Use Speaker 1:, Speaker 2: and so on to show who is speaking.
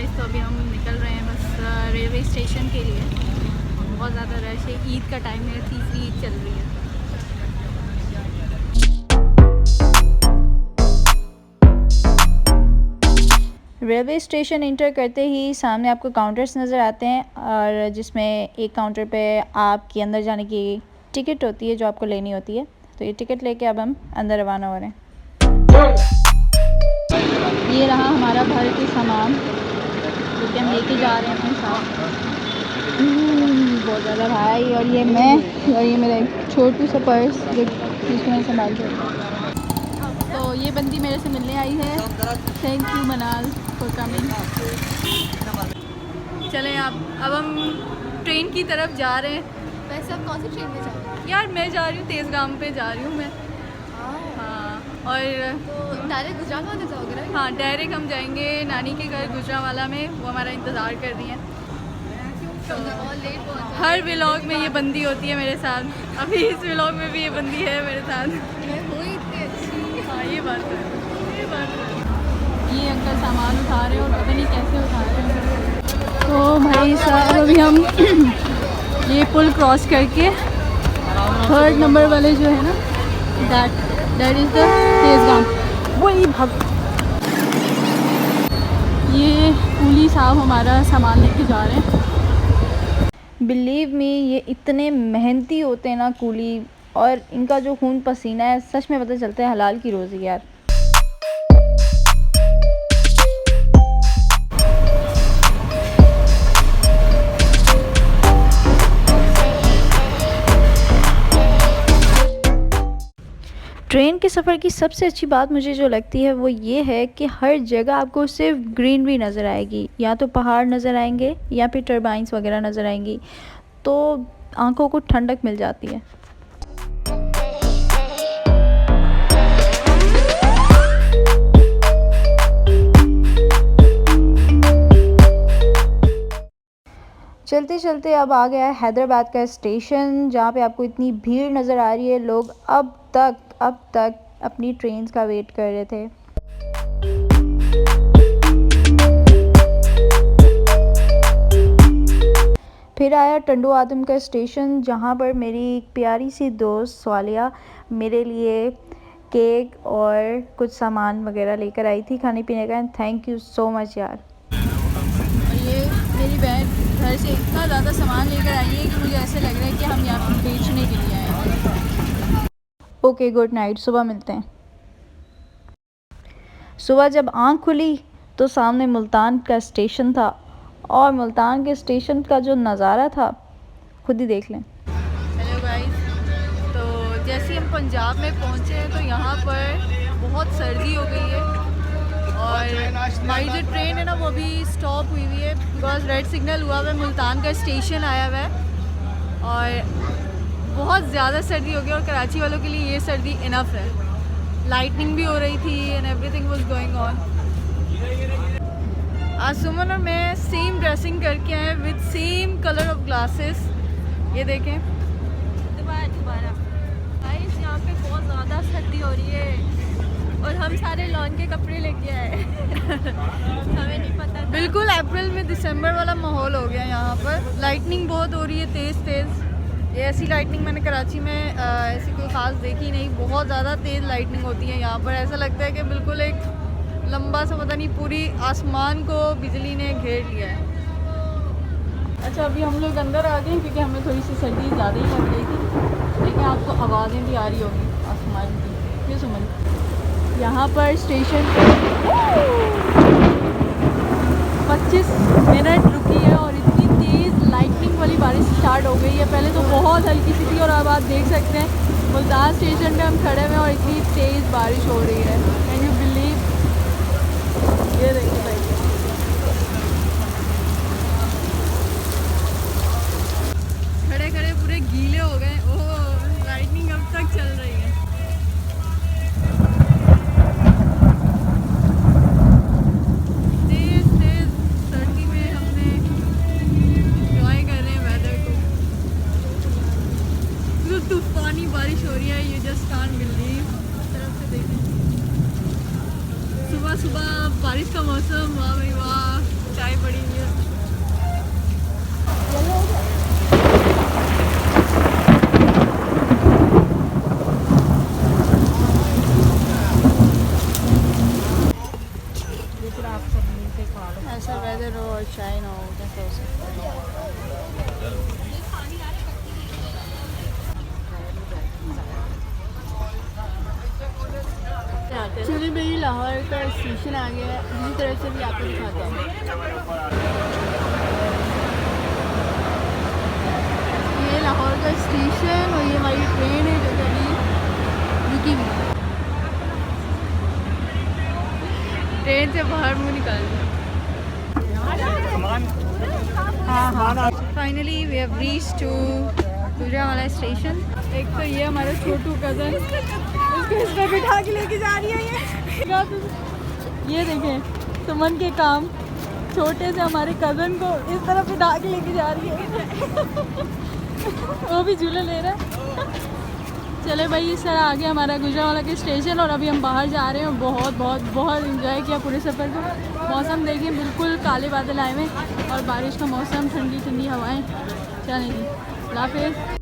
Speaker 1: Guys, तो अभी हम निकल रहे हैं बस रेलवे स्टेशन के लिए। बहुत ज़्यादा रश है, ईद का टाइम है, तीसरी ईद चल रही है। रेलवे स्टेशन इंटर करते ही सामने आपको काउंटर्स नज़र आते हैं, और जिसमें एक काउंटर पे आपकी अंदर जाने की टिकट होती है जो आपको लेनी होती है। तो ये टिकट लेके अब हम अंदर रवाना हो रहे हैं। ये रहा हमारा घर के सामान जो कि हम लेके जा रहे हैं अपने साथ। बहुत ज़्यादा भाई, और ये मैं, और ये मेरा एक छोटू सा पर्स जिसको मैं संभाल के। तो ये बंदी मेरे से मिलने आई है। थैंक यू मनाल फॉर कमिंग। चलें अब हम ट्रेन की तरफ जा रहे हैं।
Speaker 2: वैसे आप कौन सी ट्रेन में जा रहे हैं?
Speaker 1: यार मैं जा रही हूँ तेज़गाम पे जा रही हूँ मैं। हाँ, और
Speaker 2: तो डायरेक्ट गुजरातवाला जाओगे ना?
Speaker 1: हाँ, डायरेक्ट हम जाएंगे नानी के घर गुजरावाला में। वो हमारा इंतज़ार कर रही हैं। तो
Speaker 2: और लेट पहुँच
Speaker 1: हर व्लॉग में ये बंदी होती है मेरे साथ। अभी इस व्लॉग में भी ये बंदी है मेरे साथ।
Speaker 2: मैं हुई इतनी अच्छी।
Speaker 1: हाँ, ये बात है, ये बात है। ये अंकल सामान उठा रहे हैं और पता नहीं कैसे उठा रहे हैं। तो भाई साहब अभी हम ये पुल क्रॉस करके 3rd नंबर वाले जो है ना, दैट इज़ द तेज़गाम। वही भाग। ये कूली साहब हमारा सामान लेके जा रहे हैं। बिलीव मी, ये इतने मेहनती होते हैं ना कूली, और इनका जो खून पसीना है सच में पता चलता है हलाल की रोज़ी यार। ट्रेन के सफ़र की सबसे अच्छी बात मुझे जो लगती है वो ये है कि हर जगह आपको सिर्फ ग्रीनरी नज़र आएगी, या तो पहाड़ नज़र आएंगे या फिर टर्बाइंस वगैरह नज़र आएंगी, तो आंखों को ठंडक मिल जाती है। चलते चलते अब आ गया है हैदराबाद का स्टेशन, जहाँ पे आपको इतनी भीड़ नज़र आ रही है। लोग अब तक अपनी ट्रेन का वेट कर रहे थे। फिर आया टंडो आदम का स्टेशन, जहाँ पर मेरी एक प्यारी सी दोस्त स्वालिया मेरे लिए केक और कुछ सामान वगैरह लेकर आई थी खाने पीने का। थैंक यू सो मच यार। और ये मेरी बहन घर से इतना ज़्यादा सामान लेकर आई है कि मुझे ऐसे लग रहा है कि हम यहाँ पर बेचने के लिए आए हैं। ओके, गुड नाइट, सुबह मिलते हैं। सुबह जब आँख खुली तो सामने मुल्तान का स्टेशन था, और मुल्तान के स्टेशन का जो नज़ारा था खुद ही देख लें। हेलो गाइस, तो जैसे हम पंजाब में पहुँचे हैं तो यहाँ पर बहुत सर्दी हो गई है, और हमारी जो ट्रेन है ना वो भी स्टॉप हुई है बिकॉज रेड सिग्नल हुआ हुआ है। मुल्तान का स्टेशन आया हुआ है और बहुत ज़्यादा सर्दी हो गई, और कराची वालों के लिए ये सर्दी इनफ है। लाइटनिंग भी हो रही थी and everything was going on. आज सुमन और मैं सेम ड्रेसिंग करके आए with same colour of glasses. ये देखें,
Speaker 2: दोबारा गाइस, यहाँ पे बहुत ज़्यादा सर्दी हो रही है और हम सारे लॉन के कपड़े लेके आए। हमें नहीं पता था।
Speaker 1: बिल्कुल अप्रैल में दिसंबर वाला माहौल हो गया यहाँ पर। लाइटनिंग बहुत हो रही है, तेज़। ये ऐसी लाइटनिंग मैंने कराची में ऐसी कोई ख़ास देखी नहीं। बहुत ज़्यादा तेज़ लाइटनिंग होती है यहाँ पर। ऐसा लगता है कि बिल्कुल एक लंबा सा, पता नहीं, पूरी आसमान को बिजली ने घेर लिया है। अच्छा, अभी हम लोग अंदर आ गए क्योंकि हमें थोड़ी सी सर्दी ज़्यादा ही लग रही थी, लेकिन आपको आवाज़ें भी आ रही होंगी आसमान की। ये सुमन, यहाँ पर स्टेशन 25 मिनट रुकी है और इतनी तेज़ लाइटनिंग वाली बारिश स्टार्ट हो गई है। पहले तो बहुत हल्की सी थी, और अब आप देख सकते हैं मुल्तान स्टेशन पे हम खड़े हुए और इतनी तेज़ बारिश हो रही है। Can you believe? ये देखिए भाई, खड़े खड़े पूरे गीले हो गए। ओह, लाइटनिंग अब तक चल रही है। तेज़ सर्दी में हमने एंजॉय कर रहे हैं वेदर को। तूफानी बारिश हो रही है, यू जस्ट कांट बिलीव। तरफ से देखें, सुबह सुबह बारिश का मौसम कैसा वेदर हो और चाय ना हो कैसा हो सकता है। चलिए भाई लाहौर का स्टेशन आ गया है, इसी तरह से भी आपको दिखाता हूँ। ये लाहौर का स्टेशन और ये हमारी ट्रेन है जो अभी रुकी हुई है। ट्रेन से बाहर मुँह निकाल दिया। हाँ, finally we have reached to Gujranwala station. एक तो ये हमारा छोटू कज़न, उसको इस पर बिठा के लेके जा रही है ये देखें सुमन के काम, छोटे से हमारे कज़न को इस तरह बिठा के लेके जा रही है वो भी झूला ले रहा है। चले भाई इस तरह आगे हमारा गुजरांवाला के स्टेशन और अभी हम बाहर जा रहे हैं। बहुत बहुत बहुत इंजॉय किया पूरे सफ़र को। मौसम देखिए बिल्कुल काले बादल आए हुए और बारिश का मौसम, ठंडी ठंडी हवाएं। चलेंगी, अल्लाह हाफ़िज़।